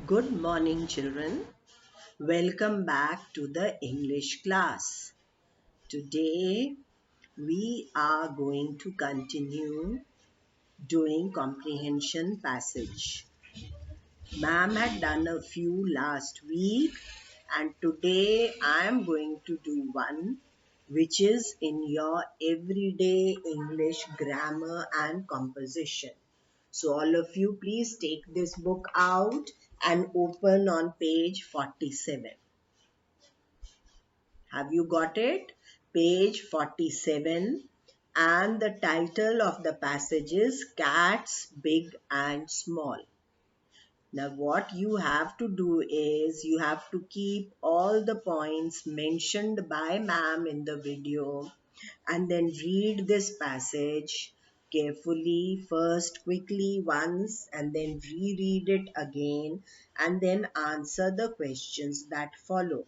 Good morning, children. Welcome back to the English class. Today, we are going to continue doing comprehension passage. Ma'am had done a few last week, and today I am going to do one which is in your everyday English grammar and composition. So, all of you, please take this book out and open on page 47. Have you got it? Page 47. And the title of the passage is Cats Big and Small. Now, what you have to do is you have to keep all the points mentioned by ma'am in the video and then read this passage carefully first quickly once and then reread it again and then answer the questions that follow.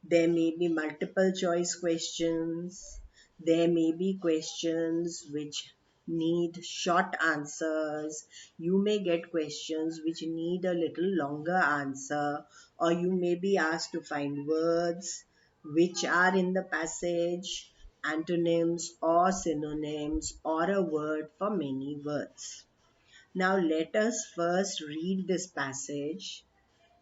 There may be multiple choice questions. There may be questions which need short answers. You may get questions which need a little longer answer, or you may be asked to find words which are in the passage, antonyms or synonyms, or a word for many words. Now, let us first read this passage.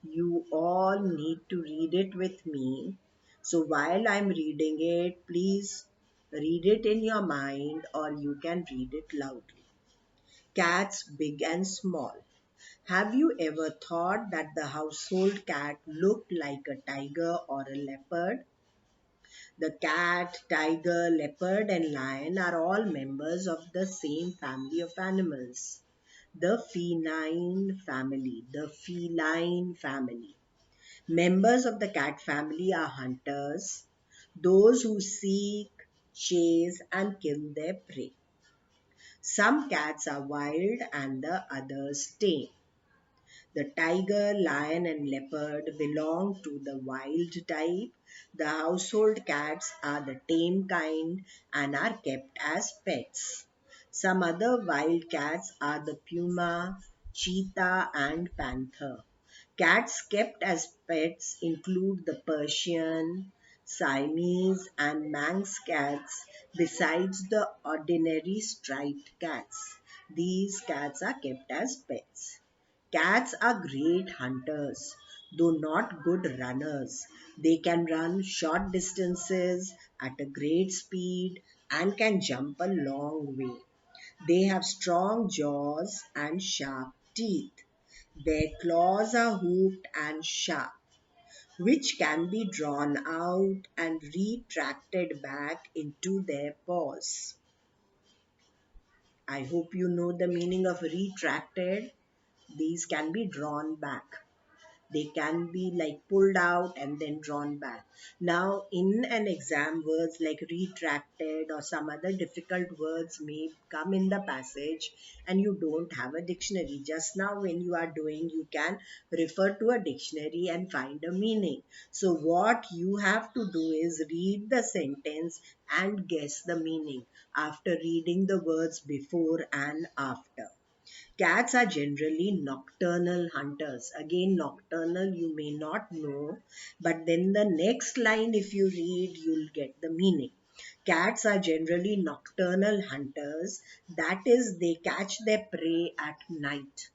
You all need to read it with me. So while I'm reading it, please read it in your mind or you can read it loudly. Cats big and small. Have you ever thought that the household cat looked like a tiger or a leopard? The cat, tiger, leopard, and lion are all members of the same family of animals. The feline family. The feline family. Members of the cat family are hunters, those who seek, chase, and kill their prey. Some cats are wild and the others tame. The tiger, lion, and leopard belong to the wild type. The household cats are the tame kind and are kept as pets. Some other wild cats are the puma, cheetah, and panther. Cats kept as pets include the Persian, Siamese, and Manx cats, besides the ordinary striped cats. These cats are kept as pets. Cats are great hunters, though not good runners. They can run short distances at a great speed and can jump a long way. They have strong jaws and sharp teeth. Their claws are hooked and sharp, which can be drawn out and retracted back into their paws. I hope you know the meaning of retracted. These can be drawn back. They can be like pulled out and then drawn back. Now, in an exam, words like retracted or some other difficult words may come in the passage and you don't have a dictionary. Just now, when you are doing, you can refer to a dictionary and find a meaning. So, what you have to do is read the sentence and guess the meaning after reading the words before and after. Cats are generally nocturnal hunters. Again, nocturnal you may not know, but then the next line, if you read, you'll get the meaning. Cats are generally nocturnal hunters, that is, they catch their prey at night.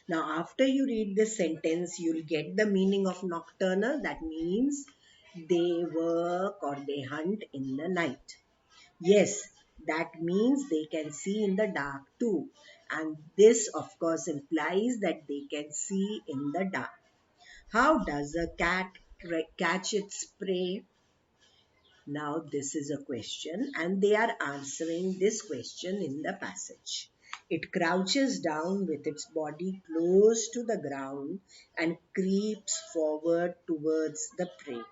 Now, after you read this sentence, you'll get the meaning of nocturnal. That means they work or they hunt in the night. Yes, that means they can see in the dark too. And this, of course, implies that they can see in the dark. How does a cat catch its prey? Now, this is a question, and they are answering this question in the passage. It crouches down with its body close to the ground and creeps forward towards the prey.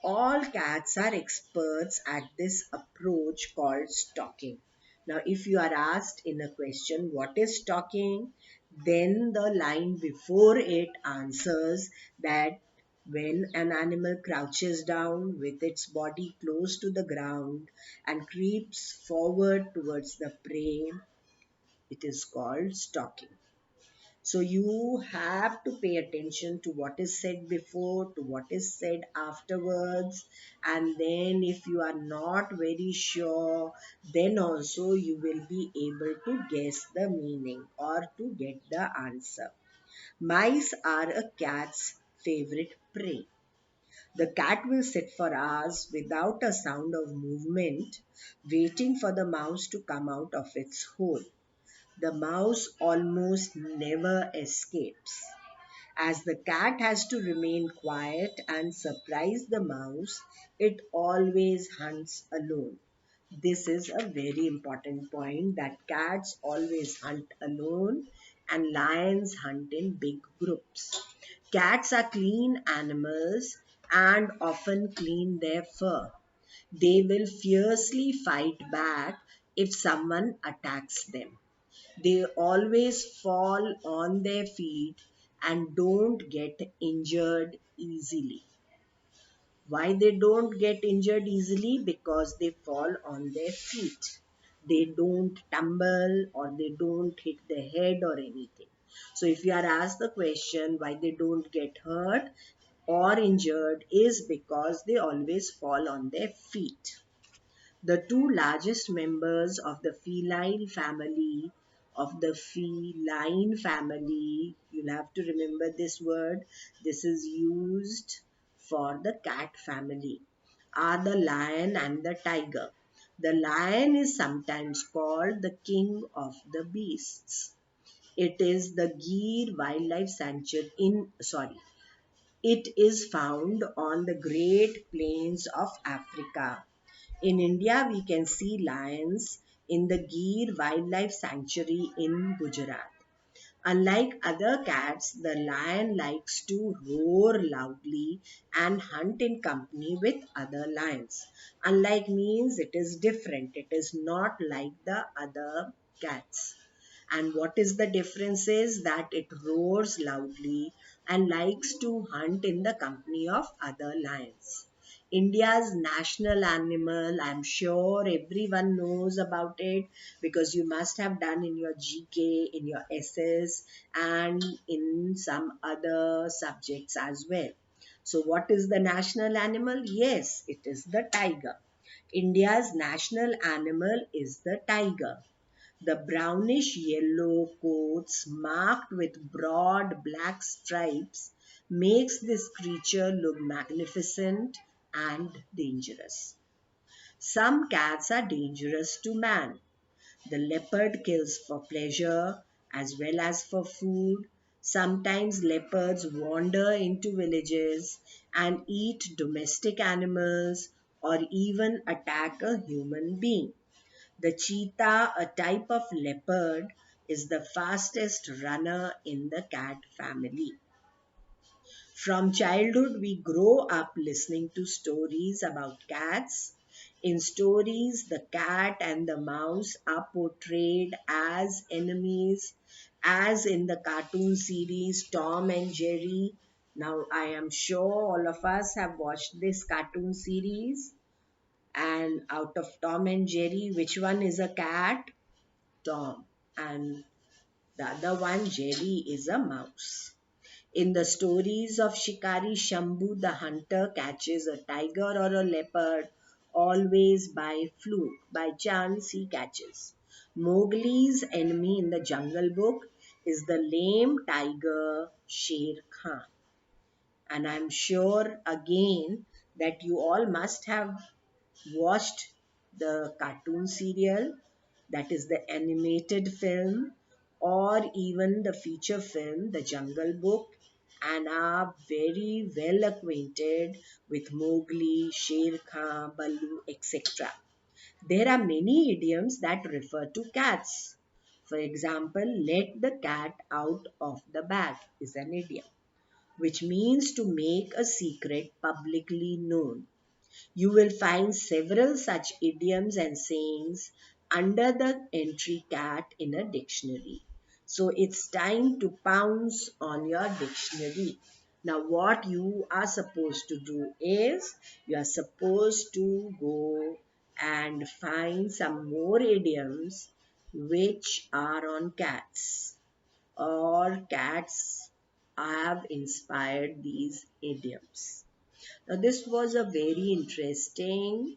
All cats are experts at this approach called stalking. Now, if you are asked in a question, what is stalking? Then the line before it answers that when an animal crouches down with its body close to the ground and creeps forward towards the prey, it is called stalking. So you have to pay attention to what is said before, to what is said afterwards, and then if you are not very sure, then also you will be able to guess the meaning or to get the answer. Mice are a cat's favorite prey. The cat will sit for hours without a sound of movement, waiting for the mouse to come out of its hole. The mouse almost never escapes. As the cat has to remain quiet and surprise the mouse, it always hunts alone. This is a very important point that cats always hunt alone and lions hunt in big groups. Cats are clean animals and often clean their fur. They will fiercely fight back if someone attacks them. They always fall on their feet and don't get injured easily. Why they don't get injured easily? Because they fall on their feet. They don't tumble or they don't hit the head or anything. So if you are asked the question why they don't get hurt or injured is because they always fall on their feet. The two largest members of the feline family, you'll have to remember this word, this is used for the cat family, are the lion and the tiger. The lion is sometimes called the king of the beasts. It is the Gir Wildlife Sanctuary it is found on the Great Plains of Africa. In India, we can see lions in the Gir Wildlife Sanctuary in Gujarat. Unlike other cats, the lion likes to roar loudly and hunt in company with other lions. Unlike means it is different. It is not like the other cats. And what is the difference is that it roars loudly and likes to hunt in the company of other lions. India's national animal, I'm sure everyone knows about it because you must have done in your GK, in your SS, and in some other subjects as well. So, what is the national animal? Yes, it is the tiger. India's national animal is the tiger. The brownish yellow coats marked with broad black stripes makes this creature look magnificent and dangerous. Some cats are dangerous to man. The leopard kills for pleasure as well as for food. Sometimes leopards wander into villages and eat domestic animals or even attack a human being. The cheetah, a type of leopard, is the fastest runner in the cat family. From childhood, we grow up listening to stories about cats. In stories, the cat and the mouse are portrayed as enemies, as in the cartoon series Tom and Jerry. Now, I am sure all of us have watched this cartoon series. And out of Tom and Jerry, which one is a cat? Tom. And the other one, Jerry, is a mouse. In the stories of Shikari Shambhu, the hunter catches a tiger or a leopard always by fluke, by chance he catches. Mowgli's enemy in the Jungle Book is the lame tiger Sher Khan. And I'm sure again that you all must have watched the cartoon serial, that is the animated film, or even the feature film, The Jungle Book, and are very well acquainted with Mowgli, Sher Khan, Baloo, etc. There are many idioms that refer to cats. For example, let the cat out of the bag is an idiom, which means to make a secret publicly known. You will find several such idioms and sayings under the entry cat in a dictionary. So it's time to pounce on your dictionary. Now, what you are supposed to do is you are supposed to go and find some more idioms which are on cats. or cats have inspired these idioms. Now, this was a very interesting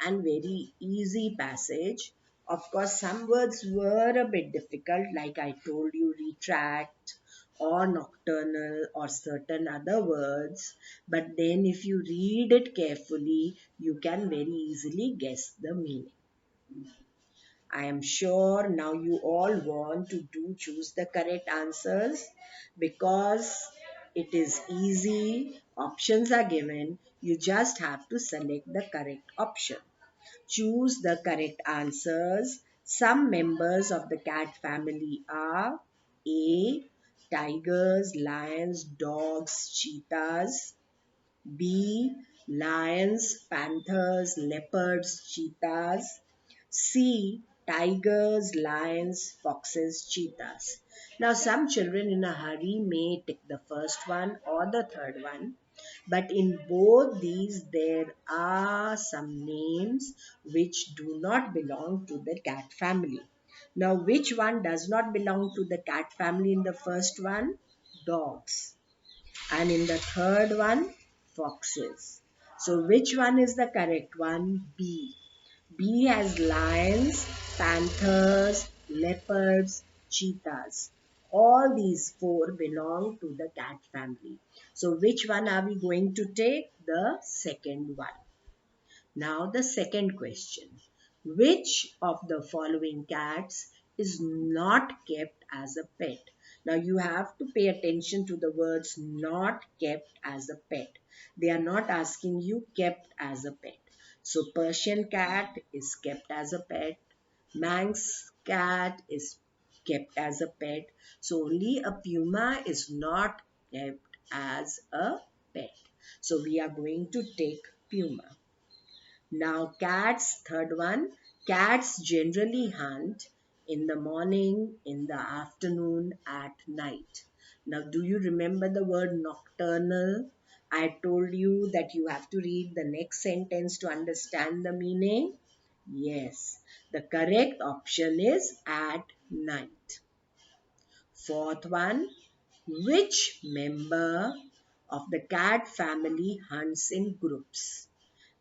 and very easy passage. Of course, some words were a bit difficult, like I told you, retract or nocturnal or certain other words. But then, if you read it carefully, you can very easily guess the meaning. I am sure now you all want to do choose the correct answers because it is easy. Options are given. You just have to select the correct option. Choose the correct answers. Some members of the cat family are A. Tigers, lions, dogs, cheetahs. B. Lions, panthers, leopards, cheetahs. C. Tigers, lions, foxes, cheetahs. Now, some children in a hurry may take the first one or the third one, but in both these, there are some names which do not belong to the cat family. Now, which one does not belong to the cat family in the first one? Dogs. And in the third one, foxes. So which one is the correct one? B. B has lions, panthers, leopards, cheetahs. All these four belong to the cat family. So which one are we going to take? The second one. Now the second question. Which of the following cats is not kept as a pet? Now you have to pay attention to the words not kept as a pet. They are not asking you kept as a pet. So Persian cat is kept as a pet. Manx cat is kept as a pet. So only a puma is not kept as a pet. So we are going to take puma. Now, cats, third one, cats generally hunt in the morning, in the afternoon, at night. Now, do you remember the word nocturnal? I told you that you have to read the next sentence to understand the meaning. Yes, the correct option is at night. Fourth one, which member of the cat family hunts in groups?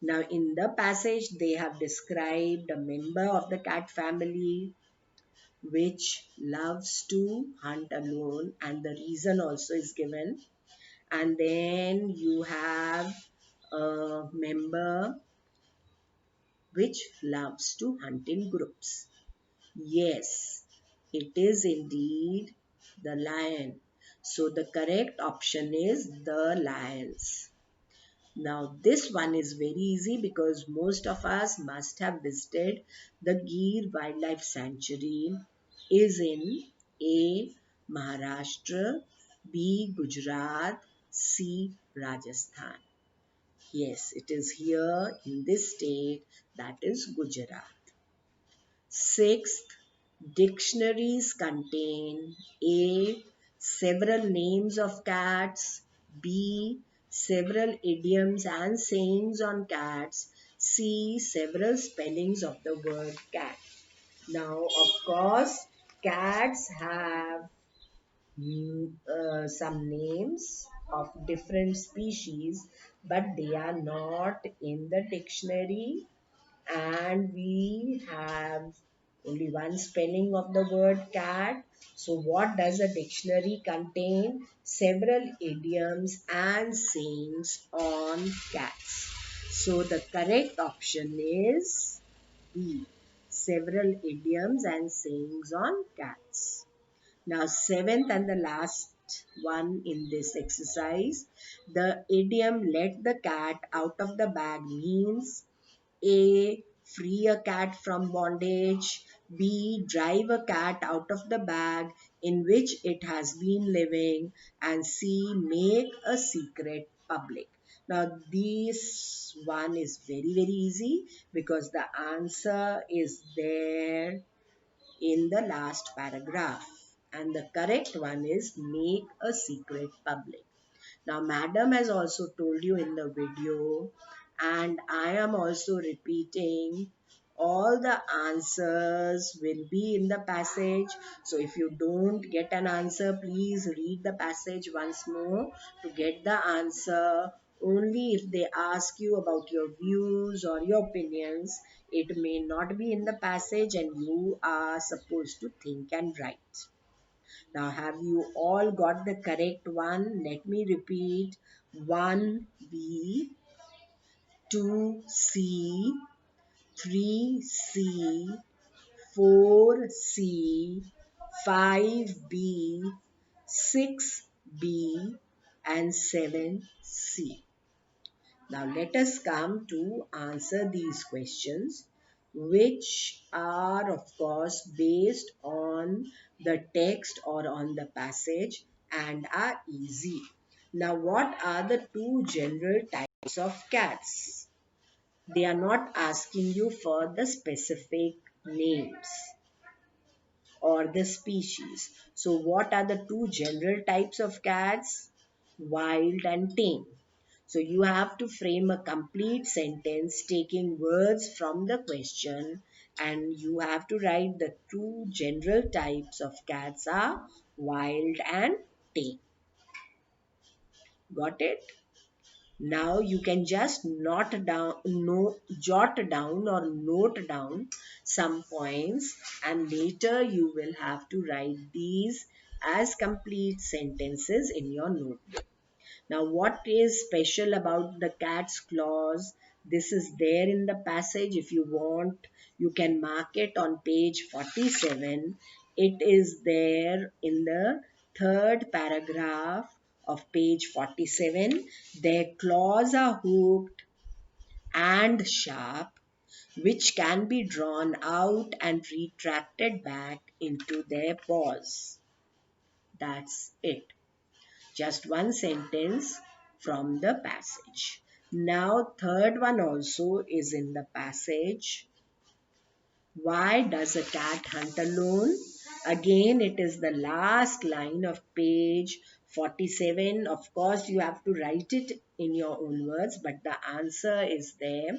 Now, in the passage, they have described a member of the cat family which loves to hunt alone, and the reason also is given. And then you have a member which loves to hunt in groups. Yes, it is indeed the lion. So, the correct option is the lions. Now, this one is very easy because most of us must have visited the Gir Wildlife Sanctuary. Is in A. Maharashtra, B. Gujarat, C. Rajasthan. Yes, it is here in this state, that is Gujarat. Sixth, dictionaries contain A. Several names of cats, B. Several idioms and sayings on cats, C. Several spellings of the word cat. Now, of course, cats have some names of different species, but they are not in the dictionary, and we have only one spelling of the word cat. So, what does a dictionary contain? Several idioms and sayings on cats. So, the correct option is B. Several idioms and sayings on cats. Now, seventh and the last one in this exercise, the idiom let the cat out of the bag means A. Free a cat from bondage. B. Drive a cat out of the bag in which it has been living. And C. Make a secret public. Now, this one is very, very easy because the answer is there in the last paragraph. And the correct one is make a secret public. Now, madam has also told you in the video, and I am also repeating all the answers will be in the passage. So if you don't get an answer, please read the passage once more to get the answer. Only if they ask you about your views or your opinions, it may not be in the passage and you are supposed to think and write. Now, have you all got the correct one? Let me repeat: 1B, 2C, 3C, 4C, 5B, 6B, and 7C. Now let us come to answer these questions, which are of course based on the text or on the passage and are easy. Now what are the two general types of cats? They are not asking you for the specific names or the species. So what are the two general types of cats? Wild and tame. So you have to frame a complete sentence taking words from the question, and you have to write the two general types of cats are wild and tame. Got it? Now you can just jot down or note down some points, and later you will have to write these as complete sentences in your notebook. Now, what is special about the cat's claws? This is there in the passage. If you want, you can mark it on page 47. It is there in the third paragraph of page 47. Their claws are hooked and sharp, which can be drawn out and retracted back into their paws. That's it. Just one sentence from the passage. Now, third one also is in the passage. Why does a cat hunt alone? Again, it is the last line of page 47. Of course, you have to write it in your own words, but the answer is there.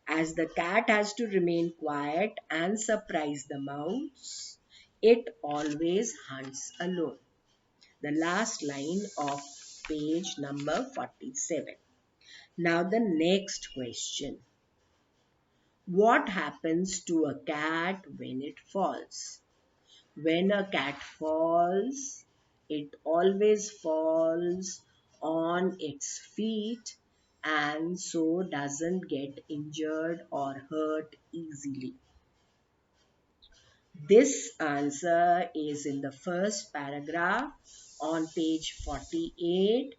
As the cat has to remain quiet and surprise the mouse, it always hunts alone. The last line of page number 47. Now the next question. What happens to a cat when it falls? When a cat falls, it always falls on its feet and so doesn't get injured or hurt easily. This answer is in the first paragraph on page 48,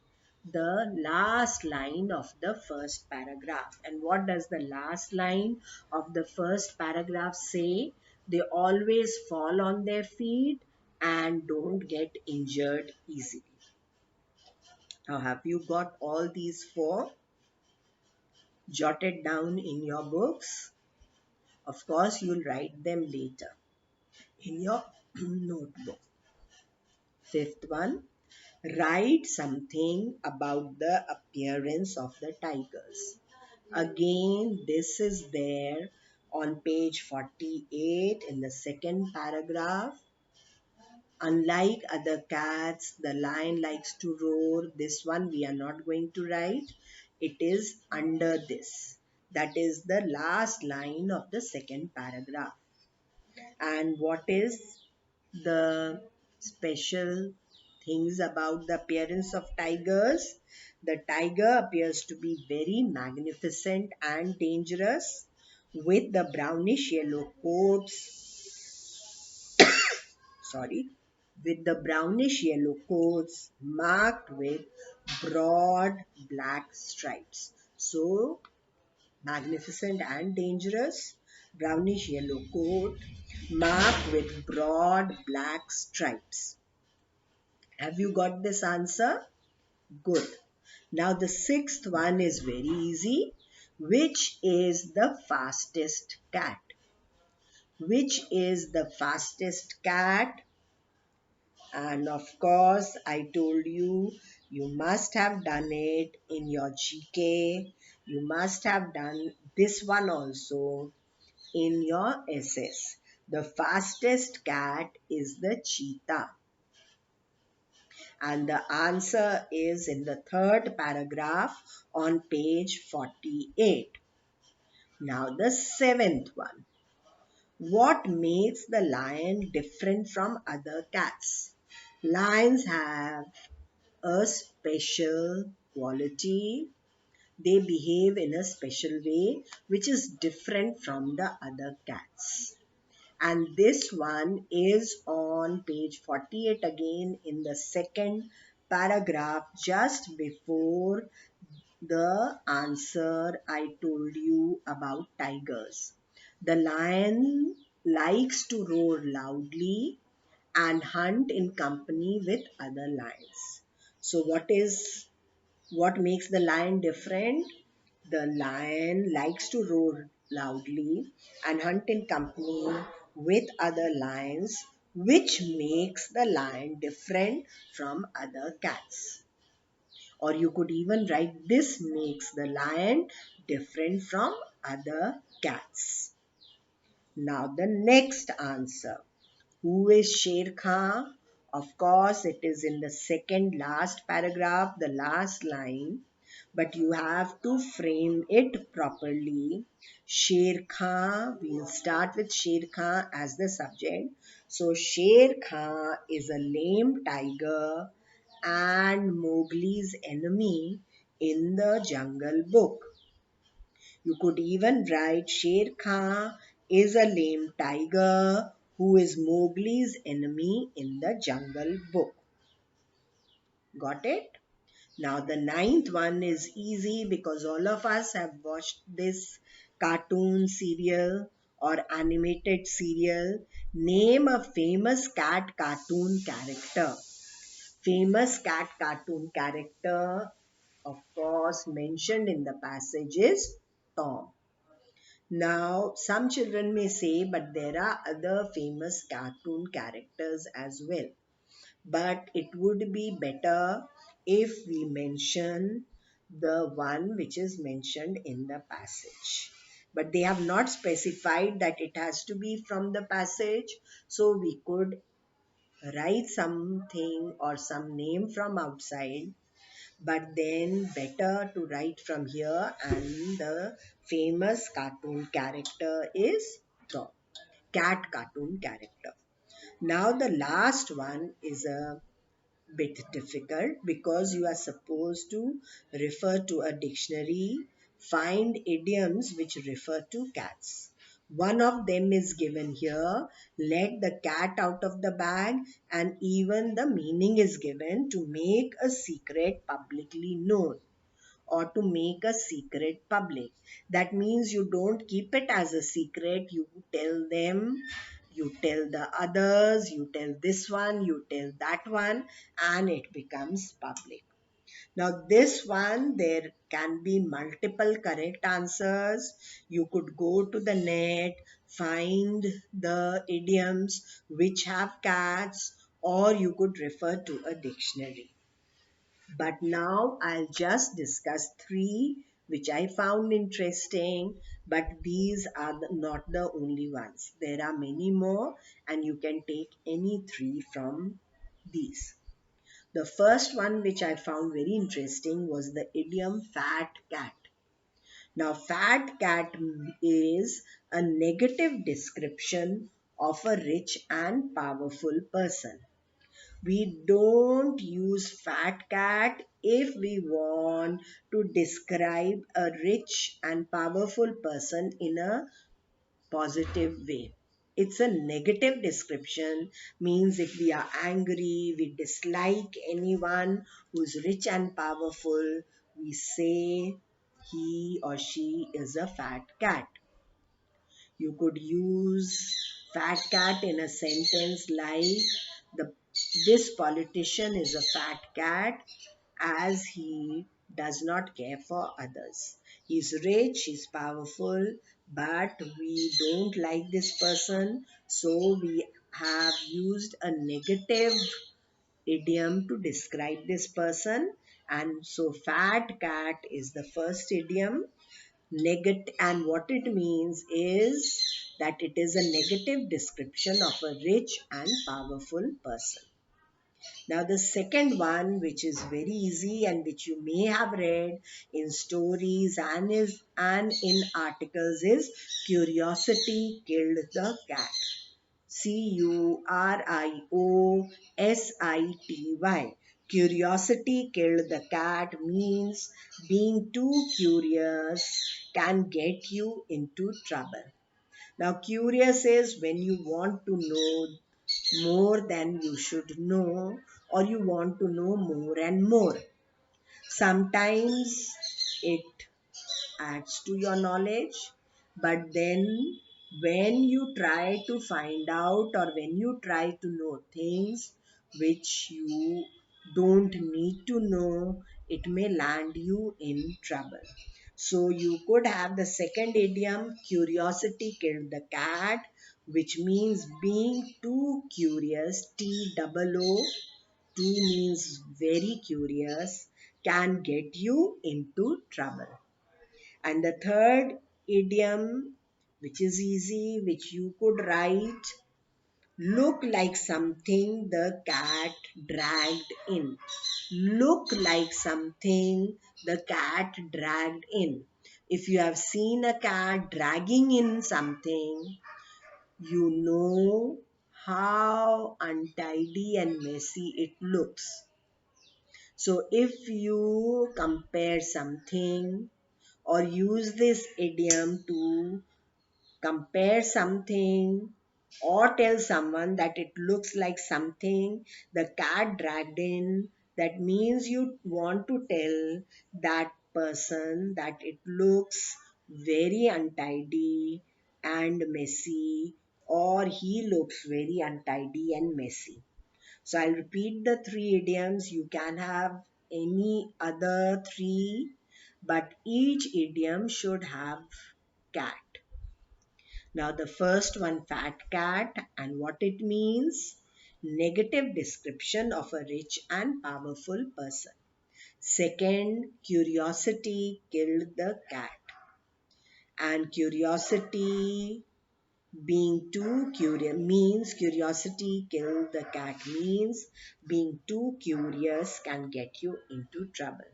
the last line of the first paragraph. And what does the last line of the first paragraph say? They always fall on their feet and don't get injured easily. Now, have you got all these four jotted down in your books? Of course, you'll write them later in your notebook. Fifth one, write something about the appearance of the tigers. Again, this is there on page 48 in the second paragraph. Unlike other cats, the lion likes to roar. This one we are not going to write. It is under this. That is the last line of the second paragraph. And what is the special things about the appearance of tigers? The tiger appears to be very magnificent and dangerous with the brownish yellow coats, sorry, with the brownish yellow coats marked with broad black stripes. So, magnificent and dangerous, brownish yellow coat marked with broad black stripes. Have you got this answer? Good. Now the sixth one is very easy. Which is the fastest cat? Which is the fastest cat? And of course, I told you, you must have done it in your GK. You must have done this one also. in your essays. The fastest cat is the cheetah. And the answer is in the third paragraph on page 48. Now the seventh one. What makes the lion different from other cats? Lions have a special quality. They behave in a special way which is different from the other cats. And this one is on page 48 again in the second paragraph just before the answer I told you about tigers. The lion likes to roar loudly and hunt in company with other lions. So what makes the lion different? The lion likes to roar loudly and hunt in company with other lions, which makes the lion different from other cats. Or you could even write this makes the lion different from other cats. Now the next answer. Who is Sher Khan? Of course, it is in the second last paragraph, the last line, but you have to frame it properly. Sher Khan, we'll start with Sher Khan as the subject. So, Sher Khan is a lame tiger and Mowgli's enemy in the Jungle Book. You could even write Sher Khan is a lame tiger who is Mowgli's enemy in the Jungle Book. Got it? Now the ninth one is easy because all of us have watched this cartoon serial or animated serial. Name a famous cat cartoon character. Famous cat cartoon character, of course, mentioned in the passage is Tom. Now, some children may say, but there are other famous cartoon characters as well. But it would be better if we mention the one which is mentioned in the passage. But they have not specified that it has to be from the passage, so we could write something or some name from outside, but then better to write from here, and the famous cartoon character is Tom, cat cartoon character. Now the last one is a bit difficult because you are supposed to refer to a dictionary, find idioms which refer to cats. One of them is given here, let the cat out of the bag, and even the meaning is given to make a secret publicly known or to make a secret public. That means you don't keep it as a secret, you tell them, you tell the others, you tell this one, you tell that one, and it becomes public. Now, this one, there can be multiple correct answers. You could go to the net, find the idioms which have cats, or you could refer to a dictionary. But now I'll just discuss three which I found interesting, but these are not the only ones. There are many more, and you can take any three from these. The first one which I found very interesting was the idiom fat cat. Now, fat cat is a negative description of a rich and powerful person. We don't use fat cat if we want to describe a rich and powerful person in a positive way. It's a negative description, means if we are angry, we dislike anyone who's rich and powerful, we say he or she is a fat cat. You could use fat cat in a sentence like the this politician is a fat cat as he does not care for others. He's rich, he's powerful, but we don't like this person, so we have used a negative idiom to describe this person. And so fat cat is the first idiom. And what it means is that it is a negative description of a rich and powerful person. Now, the second one, which is very easy and which you may have read in stories and in articles, is curiosity killed the cat. Curiosity. Curiosity killed the cat means being too curious can get you into trouble. Now, curious is when you want to know more than you should know, or you want to know more and more. Sometimes it adds to your knowledge, but then when you try to find out, or when you try to know things which you don't need to know, it may land you in trouble. So you could have the second idiom, curiosity killed the cat, which means being too curious. T-double-O, too means very curious, can get you into trouble. And the third idiom, which is easy, which you could write, look like something the cat dragged in. Look like something the cat dragged in. If you have seen a cat dragging in something, you know how untidy and messy it looks. So if you compare something or use this idiom to compare something or tell someone that it looks like something the cat dragged in, that means you want to tell that person that it looks very untidy and messy, or he looks very untidy and messy. So I'll repeat the three idioms. You can have any other three, but each idiom should have cat. Now, the first one, fat cat, and what it means, negative description of a rich and powerful person. Second, curiosity killed the cat, and curiosity being too curious means curiosity killed the cat means being too curious can get you into trouble.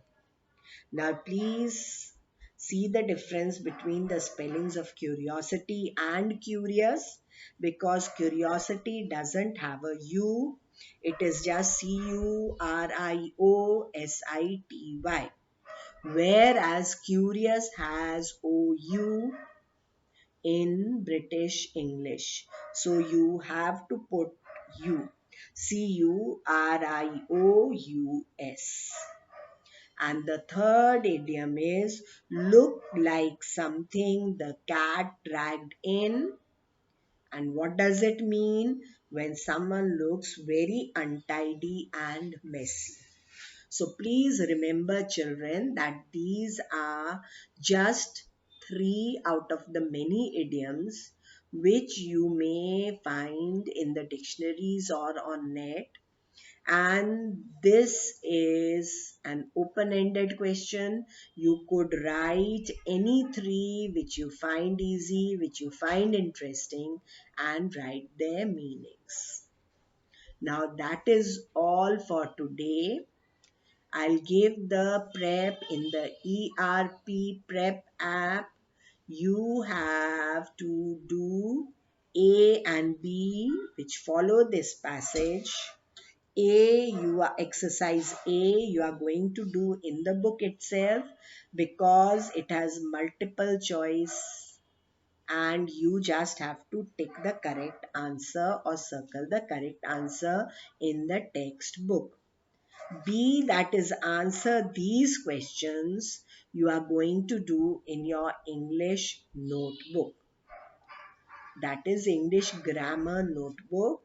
Now, please see the difference between the spellings of curiosity and curious, because curiosity doesn't have a U, it is just Curiosity, whereas curious has OU in British English. So you have to put U. Curious. And the third idiom is look like something the cat dragged in. And what does it mean? When someone looks very untidy and messy. So please remember, children, that these are just three out of the many idioms which you may find in the dictionaries or on net. And this is an open-ended question. You could write any three which you find easy, which you find interesting, and write their meanings. Now that is all for today. I'll give the prep in the ERP prep app. You have to do A and B, which follow this passage. Exercise A, you are going to do in the book itself because it has multiple choice and you just have to tick the correct answer or circle the correct answer in the textbook. B, that is answer these questions you are going to do in your English notebook. That is English grammar notebook.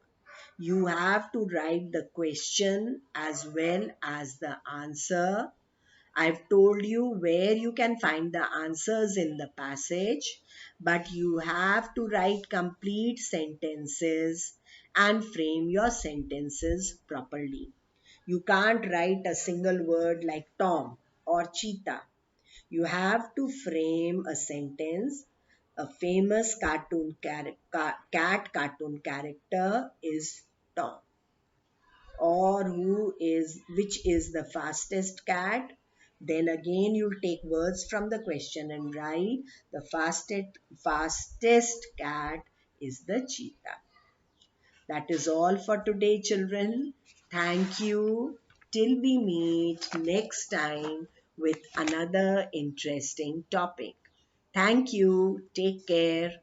You have to write the question as well as the answer. I've told you where you can find the answers in the passage, but you have to write complete sentences and frame your sentences properly. You can't write a single word like Tom or cheetah. You have to frame a sentence. A famous cat cartoon character is Tom. Or which is the fastest cat? Then again you'll take words from the question and write the fastest cat is the cheetah. That is all for today, children. Thank you. Till we meet next time with another interesting topic. Thank you. Take care.